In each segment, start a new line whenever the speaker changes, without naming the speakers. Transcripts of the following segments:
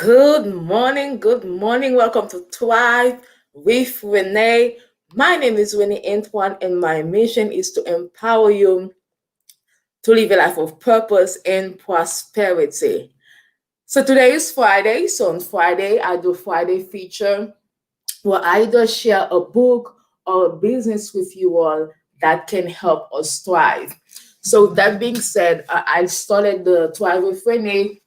Good morning, good morning. Welcome to Thrive with Renee. My name is Renee Antoine, and my mission is to empower you to live a life of purpose and prosperity. So today is Friday. So on Friday, I do Friday feature where I either share a book or a business with you all that can help us thrive. So that being said, I started the Thrive with Renee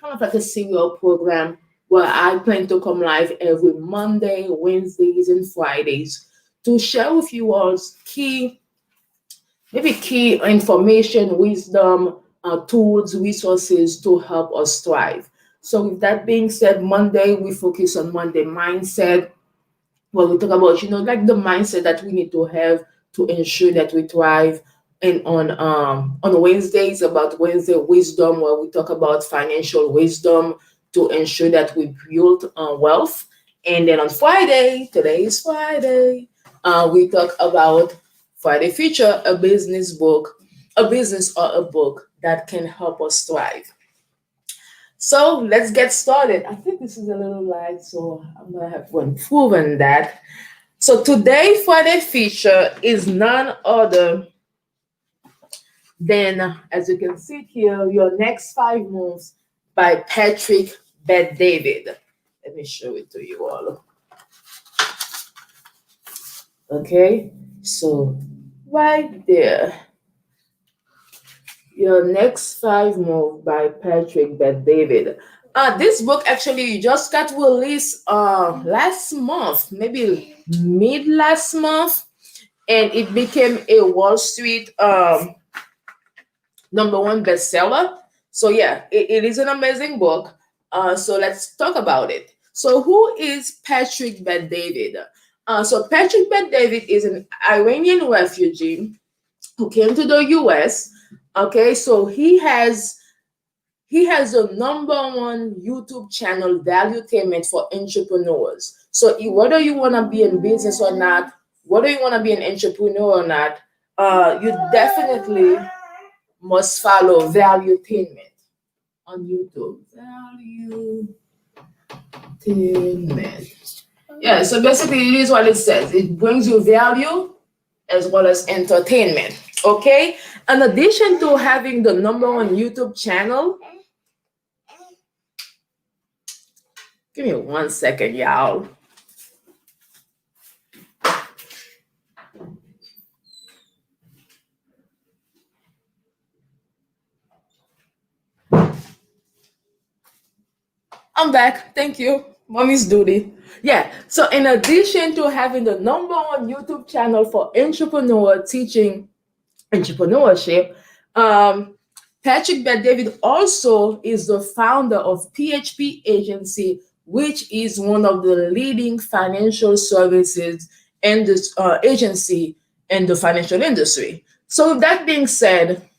kind of like a serial program where I plan to come live every Monday, Wednesdays, and Fridays to share with you all key information, wisdom, tools, resources to help us thrive. So, with that being said, Monday we focus on Monday mindset, where we talk about like the mindset that we need to have to ensure that we thrive. And on Wednesdays about Wednesday wisdom, where we talk about financial wisdom to ensure that we build wealth. And then on Friday, today is Friday, we talk about Friday feature, a business book, a business or a book that can help us thrive. So let's get started. I think this is a little light, so I'm gonna have to improve on that. So today Friday feature is none other than, as you can see here, Your Next Five Moves by Patrick Bet David. Let me show it to you all. Okay, so right there, Your Next Five Moves by Patrick Bet David. This book actually just got released last month, maybe mid last month, and it became a Wall Street number one bestseller. So yeah, it is an amazing book. So let's talk about it. So who is Patrick Bet David? So Patrick Bet David is an Iranian refugee who came to the U.S. Okay, so he has a number one YouTube channel, Valuetainment for entrepreneurs. So whether you want to be in business or not, whether you want to be an entrepreneur or not, you definitely must follow Valuetainment on YouTube. Valuetainment. Yeah, so basically it is what it says. It brings you value as well as entertainment. Okay? In addition to having the number one YouTube channel, give me 1 second, y'all. I'm back. Thank you. Mommy's duty. Yeah. So in addition to having the number one YouTube channel for entrepreneur teaching entrepreneurship, um, Patrick Bet David also is the founder of PHP Agency, which is one of the leading financial services and this agency in the financial industry. So with that being said,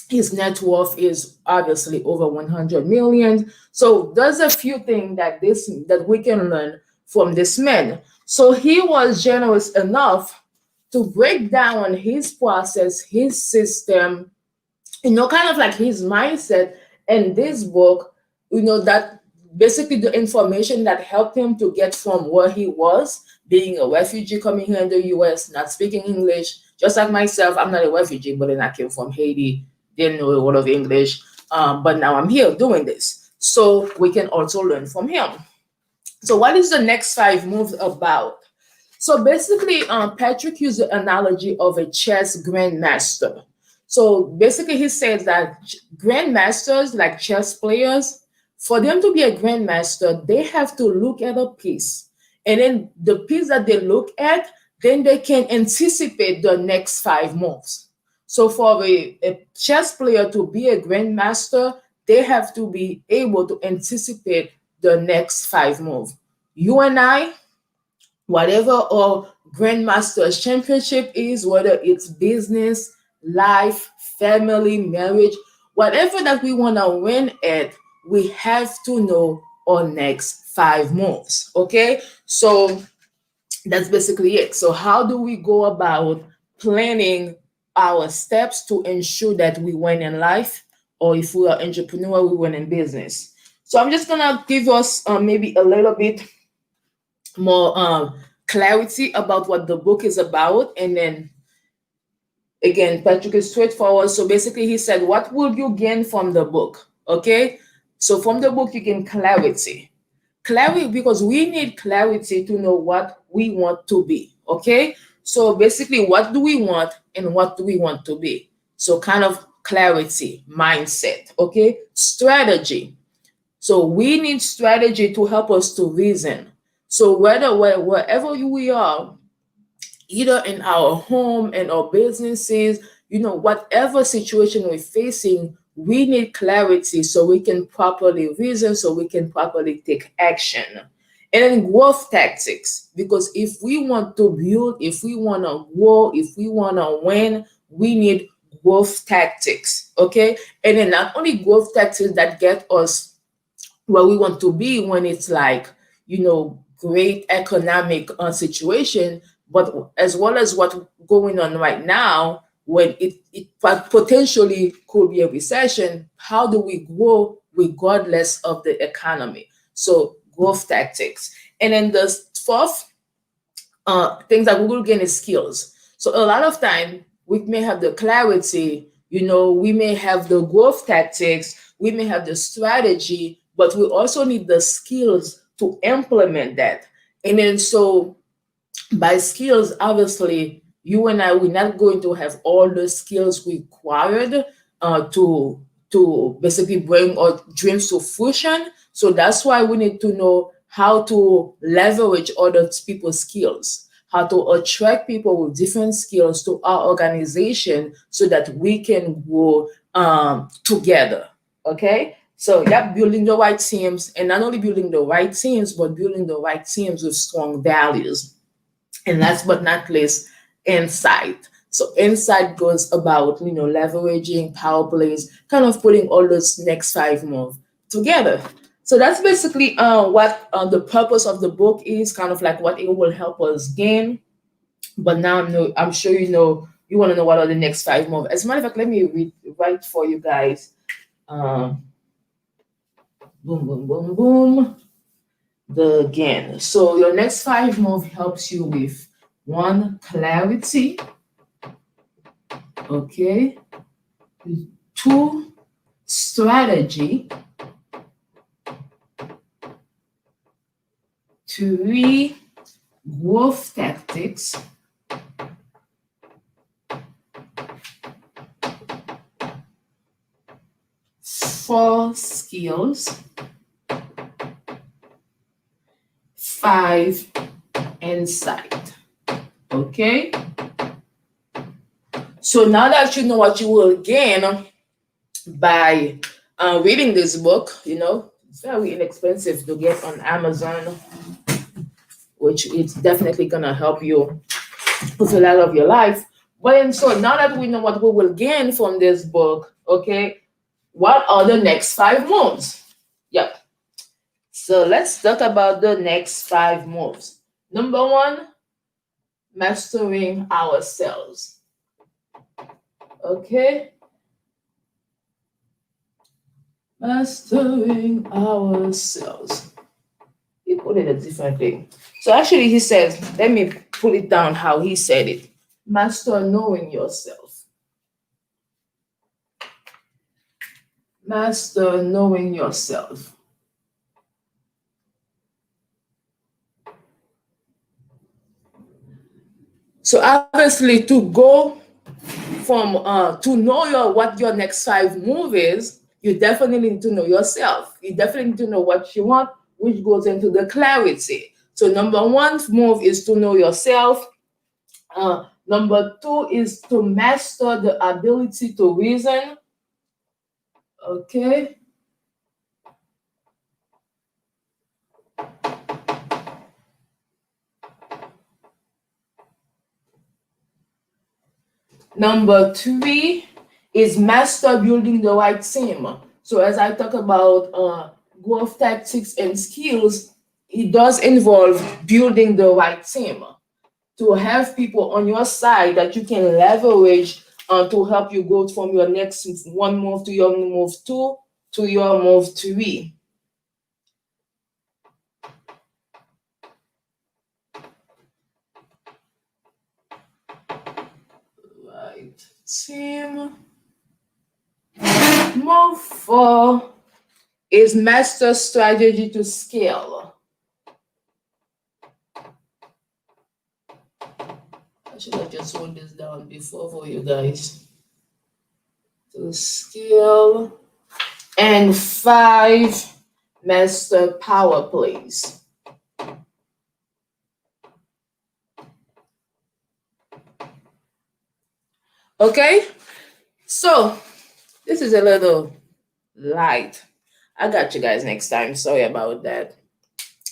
his net worth is obviously over 100 million. So there's a few things that we can learn from this man. So he was generous enough to break down his process, his system, kind of like his mindset in this book, that basically the information that helped him to get from where he was, being a refugee coming here in the US, not speaking English, just like myself. I'm not a refugee, but then I came from Haiti, didn't know a word of English, but now I'm here doing this. So we can also learn from him. So, what is the next five moves about? So basically, Patrick used the analogy of a chess grandmaster. So basically, he says that grandmasters, like chess players, for them to be a grandmaster, they have to look at a piece. And then the piece that they look at, then they can anticipate the next five moves. So for a chess player to be a grandmaster, they have to be able to anticipate the next five moves. You and I, whatever our grandmaster's championship is, whether it's business, life, family, marriage, whatever that we want to win at, we have to know our next five moves. Okay, so that's basically it. So how do we go about planning our steps to ensure that we win in life, or if we are entrepreneur, we win in business? So I'm just gonna give us maybe a little bit more clarity about what the book is about, and then again, Patrick is straightforward. So basically, he said, "What will you gain from the book?" Okay, so from the book, you gain clarity. Clarity, because we need clarity to know what we want to be. Okay, so basically, what do we want and what do we want to be? So kind of clarity, mindset. Okay, strategy. So we need strategy to help us to reason. So wherever we are, either in our home and our businesses, whatever situation we're facing, we need clarity so we can properly reason, so we can properly take action. And then growth tactics, because if we want to build, if we want to grow, if we want to win, we need growth tactics. Okay. And then not only growth tactics that get us where we want to be when it's like, great economic situation, but as well as what's going on right now, when potentially could be a recession, how do we grow regardless of the economy? So growth tactics. And then the fourth things that we will gain is skills. So a lot of time we may have the clarity, we may have the growth tactics, we may have the strategy, but we also need the skills to implement that. And then so by skills, obviously, you and I, we're not going to have all the skills required to basically bring our dreams to fruition. So that's why we need to know how to leverage other people's skills, how to attract people with different skills to our organization so that we can grow together. Okay. So yeah, building the right teams, and not only building the right teams, but building the right teams with strong values. And last but not least, insight. So insight goes about, leveraging power plays, kind of putting all those next five moves together. So that's basically what the purpose of the book is, kind of like what it will help us gain. But now I'm sure you want to know what are the next five moves. As a matter of fact, let me write for you guys. Um, boom, boom, boom, boom. The gain. So your next five move helps you with one, clarity. Okay. Two, strategy. Three, growth tactics. Four, skills. Five, insight. Okay. So now that you know what you will gain by reading this book, it's very inexpensive to get on Amazon, which it's definitely gonna help you with a lot of your life. But and so now that we know what we will gain from this book, okay, what are the next five moves? Yep. So let's talk about the next five moves. Number one, mastering ourselves. Okay. Mastering ourselves. He put it a different thing. So actually, he says, let me put it down how he said it. Master knowing yourself. Master knowing yourself. So obviously, to go from to know what your next five move is, you definitely need to know yourself. You definitely need to know what you want, which goes into the clarity. So number one move is to know yourself. Number two is to master the ability to reason. Okay. Number three is master building the right team. So as I talk about growth tactics and skills, it does involve building the right team to have people on your side that you can leverage to help you go from your next one move to your move two to your move three. Team move 4 is master strategy to scale. I should have just wrote this down before for you guys. To scale. And 5 master power plays. Okay, so this is a little light. I got you guys next time. Sorry about that.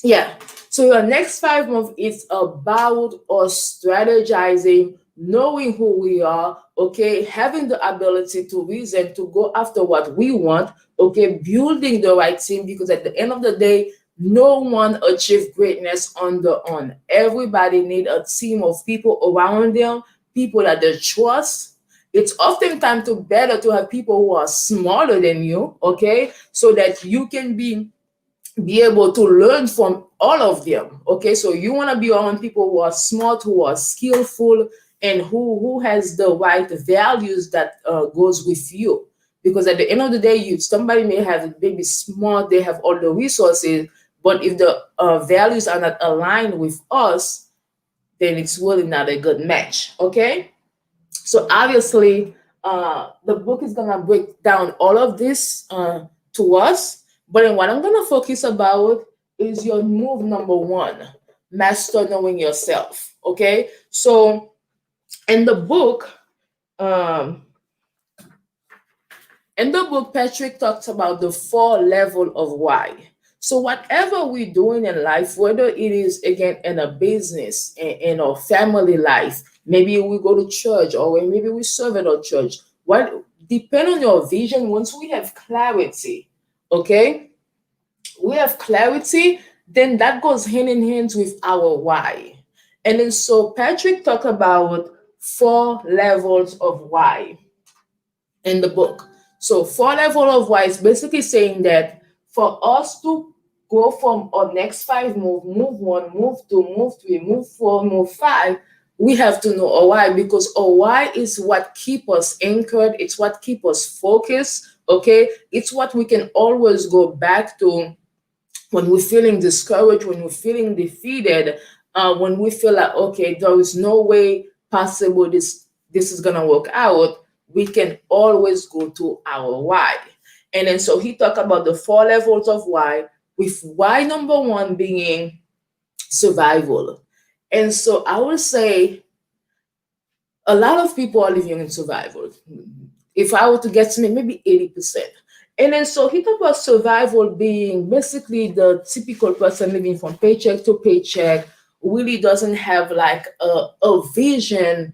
Yeah. So your next 5 months is about us strategizing, knowing who we are, okay, having the ability to reason to go after what we want, okay, building the right team because at the end of the day, no one achieve greatness on their own. Everybody need a team of people around them, people that they trust. It's oftentimes to better to have people who are smarter than you, okay, so that you can be able to learn from all of them. Okay, so you want to be around people who are smart, who are skillful, and who has the right values that goes with you. Because at the end of the day, you somebody may have maybe smart, they have all the resources, but if the values are not aligned with us, then it's really not a good match. Okay, so obviously, the book is gonna break down all of this to us. But then what I'm gonna focus about is your move number 1, master knowing yourself. Okay, so in the book, um, Patrick talks about the 4 level of why. So whatever we're doing in life, whether it is again in a business, in our family life, maybe we go to church or maybe we serve at our church. What depend on your vision. Once we have clarity, okay, we have clarity, then that goes hand in hand with our why. And then so Patrick talked about 4 levels of why in the book. So 4 level of why is basically saying that for us to go from our next 5 move, move 1, move 2, move 3, move 4, move 5, we have to know our why because our why is what keep us anchored. It's what keep us focused. Okay, it's what we can always go back to when we're feeling discouraged, when we're feeling defeated, when we feel like okay, there is no way possible this is gonna work out, we can always go to our why. And then so he talked about the 4 levels of why, with why number 1 being survival. And so I would say a lot of people are living in survival. If I were to guess, maybe 80%. And then so he talked about survival being basically the typical person living from paycheck to paycheck, really doesn't have like a vision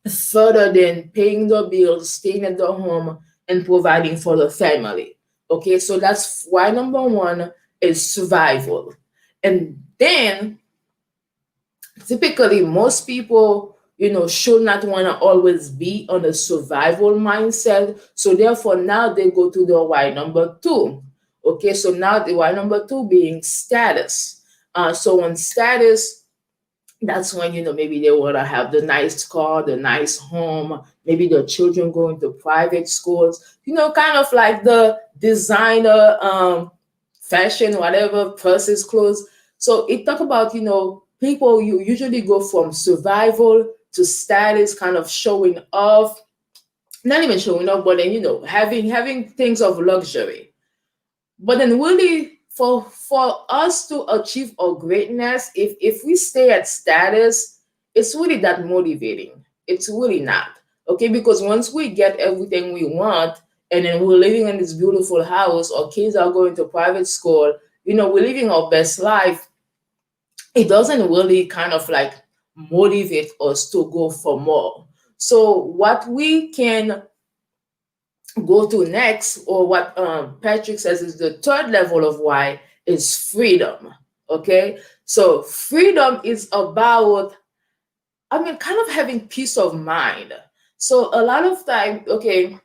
further than paying the bills, staying at the home, and providing for the family. Okay, so that's why number 1 is survival. And then typically most people should not want to always be on a survival mindset, so therefore now they go to the why number 2. Okay, so now the why number 2 being status. So on status, that's when maybe they want to have the nice car, the nice home, maybe the children going to private schools, kind of like the designer fashion, whatever, purses, clothes. So it talk about people, you usually go from survival to status, kind of showing off, not even showing off, but then having things of luxury. But then really for us to achieve our greatness, if we stay at status, it's really that motivating. It's really not. Okay, because once we get everything we want, and then we're living in this beautiful house, our kids are going to private school, we're living our best life, it doesn't really kind of like motivate us to go for more. So what we can go to next, or what Patrick says is the 3rd level of why, is freedom. Okay, so freedom is about, kind of having peace of mind. So a lot of time, okay,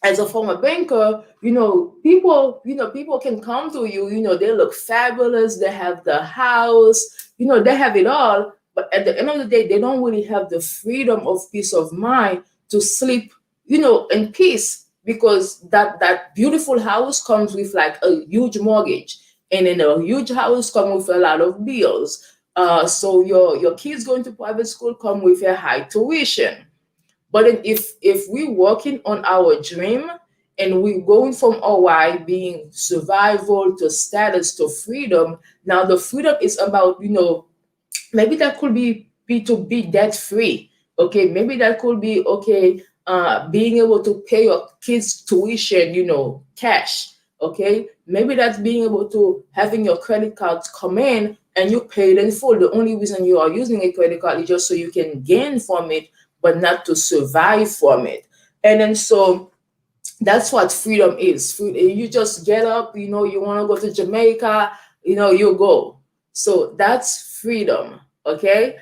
as a former banker, people can come to you, they look fabulous, they have the house, they have it all, but at the end of the day, they don't really have the freedom of peace of mind to sleep, in peace, because that beautiful house comes with like a huge mortgage, and then a huge house come with a lot of bills. So your kids going to private school come with a high tuition. But then if we working on our dream, and we going from our why being survival to status to freedom. Now the freedom is about, maybe that could be to be debt free. Okay, maybe that could be, okay, being able to pay your kids tuition, cash. Okay, maybe that's being able to having your credit cards come in and you pay it in full. The only reason you are using a credit card is just so you can gain from it, but not to survive from it. And then so that's what freedom is. You just get up, you want to go to Jamaica, you go. So that's freedom. Okay,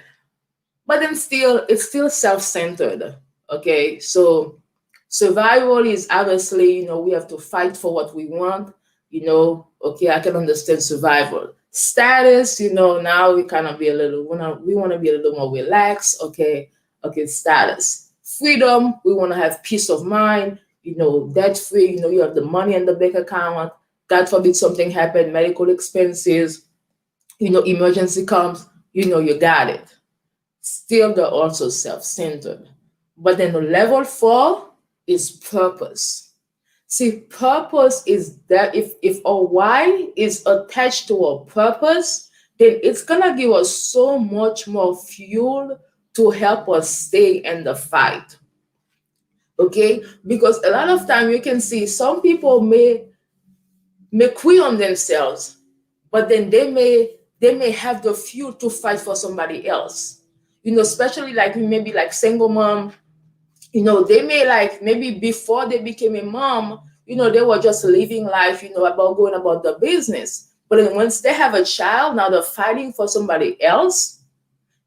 but then still it's still self-centered. Okay, so survival is obviously, we have to fight for what we want. Okay, I can understand survival. Status, now we kind of be a little, we want to be a little more relaxed. Okay, okay, status. Freedom, we want to have peace of mind, debt free, you have the money in the bank account. God forbid something happen, medical expenses, emergency comes, you got it. Still, they're also self centered. But then the level four is purpose. See, purpose is that if a why is attached to a purpose, then it's gonna give us so much more fuel to help us stay in the fight. Okay? Because a lot of time you can see some people may quit on themselves, but then they may have the fuel to fight for somebody else. Especially like maybe like single mom, they may like maybe before they became a mom, they were just living life, about going about the business. But then once they have a child, now they're fighting for somebody else,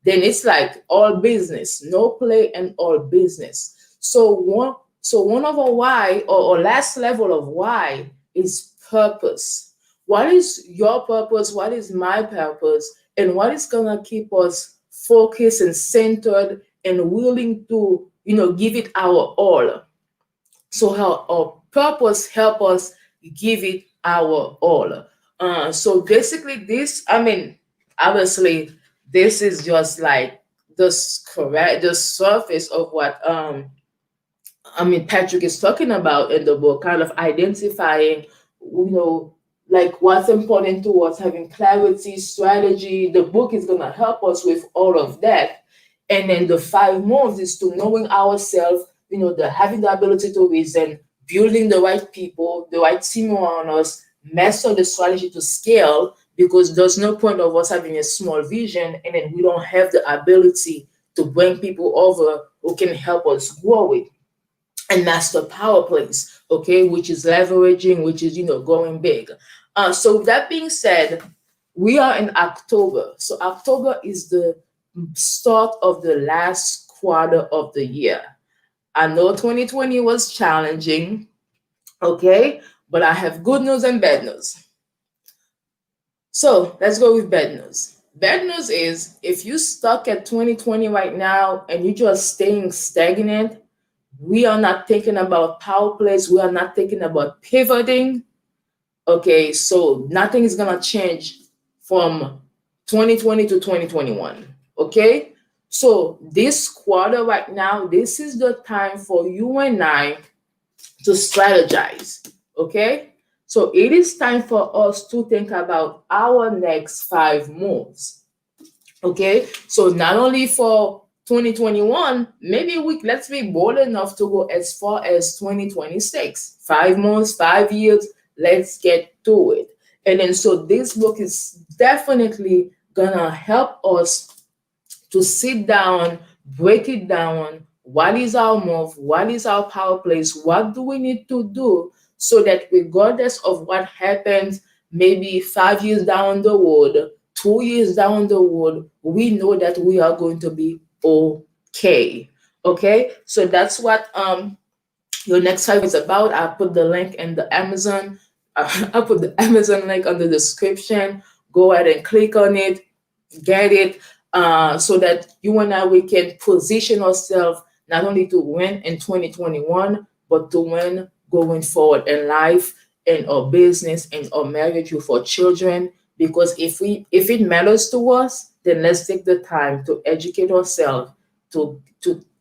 then it's like all business, no play and all business. So one of our why, or last level of why, is purpose. What is your purpose? What is my purpose? And what is gonna keep us focused and centered and willing to, give it our all? So how our purpose help us give it our all. So basically this, I mean, obviously this is just like the surface of what Patrick is talking about in the book, kind of identifying, like what's important to us, having clarity, strategy. The book is going to help us with all of that. And then the 5 moves is to knowing ourselves, the having the ability to reason, building the right people, the right team around us, master the strategy to scale, because there's no point of us having a small vision and then we don't have the ability to bring people over who can help us grow it, and master power plays, okay, which is leveraging, which is, going big. So with that being said, we are in October. So October is the start of the last quarter of the year. I know 2020 was challenging, okay, but I have good news and bad news. So let's go with bad news. Bad news is if you stuck at 2020 right now and you're just staying stagnant, we are not thinking about power plays, we are not thinking about pivoting. Okay, so nothing is gonna change from 2020 to 2021. Okay, so this quarter right now, this is the time for you and I to strategize. Okay, so it is time for us to think about our next 5 moves. Okay, so not only for 2021, maybe let's be bold enough to go as far as 2026. 5 months, 5 years, let's get to it. And then so this book is definitely gonna help us to sit down, break it down. What is our move? What is our power place? What do we need to do so that regardless of what happens, maybe 5 years down the road, 2 years down the road, we know that we are going to be okay. Okay, so that's what your next 5 is about. I'll put the link in the Amazon. I'll put the Amazon link on the description. Go ahead and click on it, get it, so that you and I we can position ourselves not only to win in 2021, but to win going forward in life, in our business, in our marriage with our children. Because if it matters to us, then let's take the time to educate ourselves, to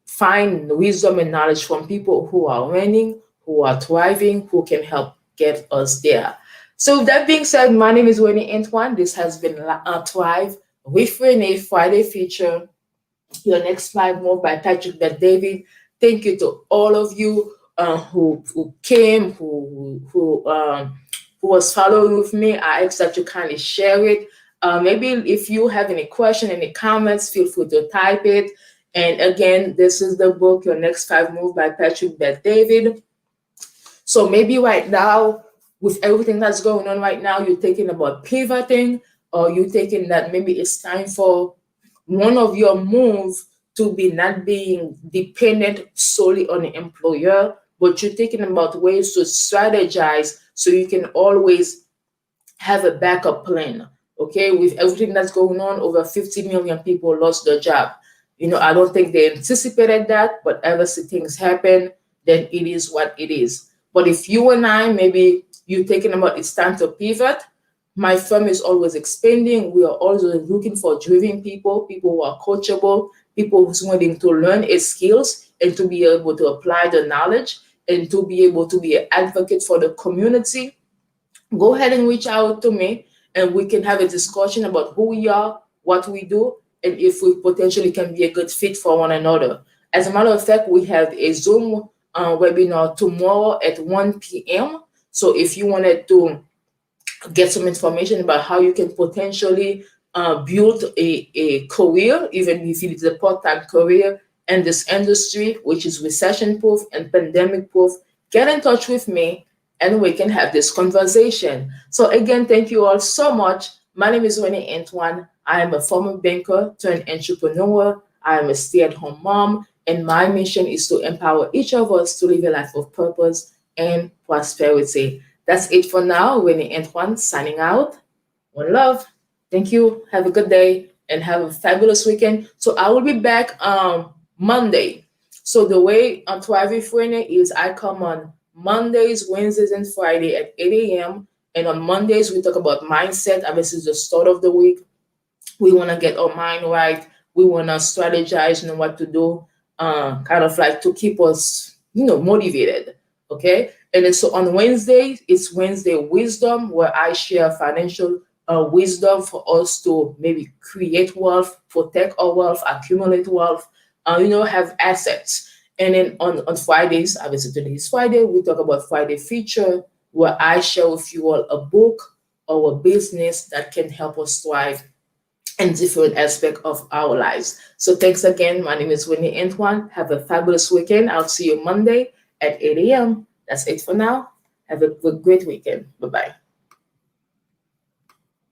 find wisdom and knowledge from people who are winning, who are thriving, who can help get us there. So with that being said, my name is Winnie Antoine. This has been Thrive with Renee Friday feature. Your next five more by Patrick Bet David. Thank you to all of you who came, who was following with me. I ask that you kindly share it. Maybe if you have any question, any comments, feel free to type it. And again, this is the book, Your Next Five Move by Patrick Bet David. So maybe right now, with everything that's going on right now, you're thinking about pivoting, or you're thinking that maybe it's time for one of your moves to be not being dependent solely on the employer, but you're thinking about ways to strategize so you can always have a backup plan. Okay, with everything that's going on, over 50 million people lost their job. I don't think they anticipated that, but ever since things happen, then it is what it is. But if you and I, maybe you're thinking about it's time to pivot, my firm is always expanding. We are always looking for driven people, people who are coachable, people who's willing to learn its skills and to be able to apply the knowledge and to be able to be an advocate for the community. Go ahead and reach out to me, and we can have a discussion about who we are, what we do, and if we potentially can be a good fit for one another. As a matter of fact, we have a Zoom webinar tomorrow at 1 p.m. So if you wanted to get some information about how you can potentially build a career, even if it is a part-time career in this industry, which is recession-proof and pandemic-proof, get in touch with me and we can have this conversation. So again, thank you all so much. My name is Winnie Antoine. I am a former banker turned entrepreneur. I am a stay-at-home mom, and my mission is to empower each of us to live a life of purpose and prosperity. That's it for now. Winnie Antoine signing out. One love. Thank you. Have a good day and have a fabulous weekend. So I will be back Monday. So the way I'm thriving for is I come on Mondays, Wednesdays, and Friday at 8 a.m. And on Mondays, we talk about mindset. Obviously, it's the start of the week. We want to get our mind right. We want to strategize, know what to do, kind of like to keep us, motivated. Okay. And then so on Wednesday, it's Wednesday Wisdom, where I share financial wisdom for us to maybe create wealth, protect our wealth, accumulate wealth, have assets. And then on Fridays, obviously today is Friday, we talk about Friday feature, where I share with you all a book or a business that can help us thrive in different aspects of our lives. So thanks again. My name is Winnie Antoine. Have a fabulous weekend. I'll see you Monday at 8 a.m. That's it for now. Have a great weekend. Bye-bye.